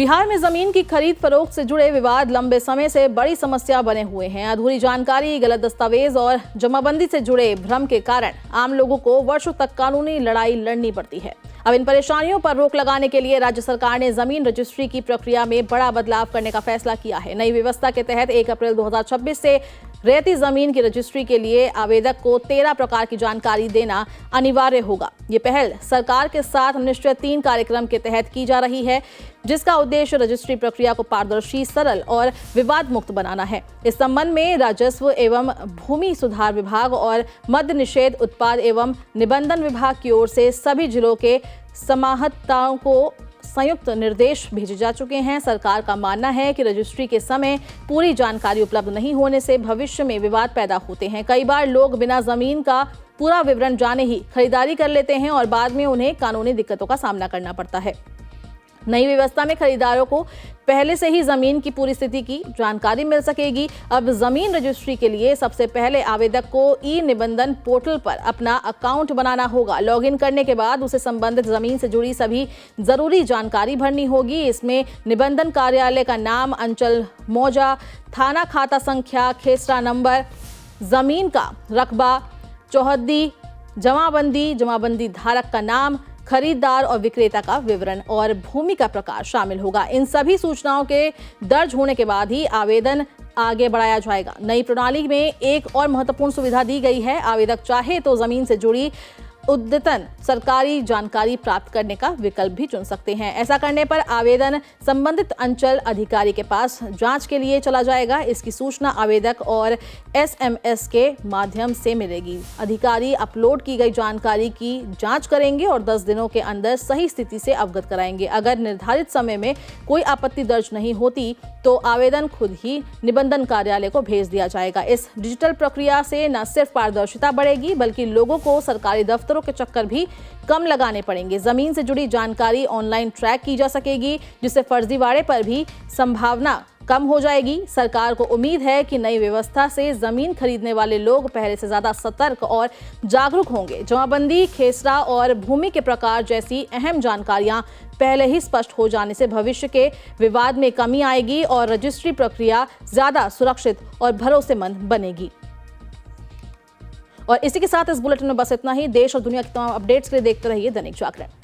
बिहार में जमीन की खरीद फरोख्त से जुड़े विवाद लंबे समय से बड़ी समस्या बने हुए हैं। अधूरी जानकारी, गलत दस्तावेज और जमाबंदी से जुड़े भ्रम के कारण आम लोगों को वर्षों तक कानूनी लड़ाई लड़नी पड़ती है। अब इन परेशानियों पर रोक लगाने के लिए राज्य सरकार ने जमीन रजिस्ट्री की प्रक्रिया में बड़ा बदलाव करने का फैसला किया है। नई व्यवस्था के तहत 1 अप्रैल 2026 से रेती जमीन की रजिस्ट्री के लिए आवेदक को 13 प्रकार की जानकारी देना अनिवार्य होगा। ये पहल सरकार के साथ निश्चय 3 कार्यक्रम के तहत की जा रही है, जिसका उद्देश्य रजिस्ट्री प्रक्रिया को पारदर्शी, सरल और विवाद मुक्त बनाना है। इस संबंध में राजस्व एवं भूमि सुधार विभाग और मद्य निषेध, उत्पाद एवं निबंधन विभाग की ओर से सभी जिलों के समाहर्ताओं को संयुक्त निर्देश भेजे जा चुके हैं। सरकार का मानना है कि रजिस्ट्री के समय पूरी जानकारी उपलब्ध नहीं होने से भविष्य में विवाद पैदा होते हैं। कई बार लोग बिना जमीन का पूरा विवरण जाने ही खरीदारी कर लेते हैं और बाद में उन्हें कानूनी दिक्कतों का सामना करना पड़ता है। नई व्यवस्था में खरीदारों को पहले से ही जमीन की पूरी स्थिति की जानकारी मिल सकेगी। अब जमीन रजिस्ट्री के लिए सबसे पहले आवेदक को ई निबंधन पोर्टल पर अपना अकाउंट बनाना होगा। लॉगिन करने के बाद उसे संबंधित जमीन से जुड़ी सभी जरूरी जानकारी भरनी होगी। इसमें निबंधन कार्यालय का नाम, अंचल मौजा, थाना खाता संख्या, खेसरा नंबर, जमीन का रकबा, चौहद्दी, जमाबंदी धारक का नाम, खरीदार और विक्रेता का विवरण और भूमि का प्रकार शामिल होगा। इन सभी सूचनाओं के दर्ज होने के बाद ही आवेदन आगे बढ़ाया जाएगा। नई प्रणाली में एक और महत्वपूर्ण सुविधा दी गई है। आवेदक चाहे तो जमीन से जुड़ी अद्यतन सरकारी जानकारी प्राप्त करने का विकल्प भी चुन सकते हैं। ऐसा करने पर आवेदन संबंधित अंचल अधिकारी के पास जांच के लिए चला जाएगा। इसकी सूचना आवेदक और SMS के माध्यम से मिलेगी। अधिकारी अपलोड की गई जानकारी की जांच करेंगे और 10 दिनों के अंदर सही स्थिति से अवगत कराएंगे। अगर निर्धारित समय में कोई आपत्ति दर्ज नहीं होती तो आवेदन खुद ही निबंधन कार्यालय को भेज दिया जाएगा। इस डिजिटल प्रक्रिया से न सिर्फ पारदर्शिता बढ़ेगी, बल्कि लोगों को सरकारी दफ्तरों के चक्कर भी कम लगाने पड़ेंगे। जमीन से जुड़ी जानकारी ऑनलाइन ट्रैक की जा सकेगी, जिससे फर्जीवाड़े पर भी संभावना कम हो जाएगी। सरकार को उम्मीद है कि नई व्यवस्था से जमीन खरीदने वाले लोग पहले से ज्यादा सतर्क और जागरूक होंगे। जमाबंदी, खेसरा और भूमि के प्रकार जैसी अहम जानकारियां पहले ही स्पष्ट हो जाने से भविष्य के विवाद में कमी आएगी और रजिस्ट्री प्रक्रिया ज्यादा सुरक्षित और भरोसेमंद बनेगी। और इसी के साथ इस बुलेटिन में बस इतना ही। देश और दुनिया के तमाम अपडेट्स के लिए देखते रहिए दैनिक जागरण।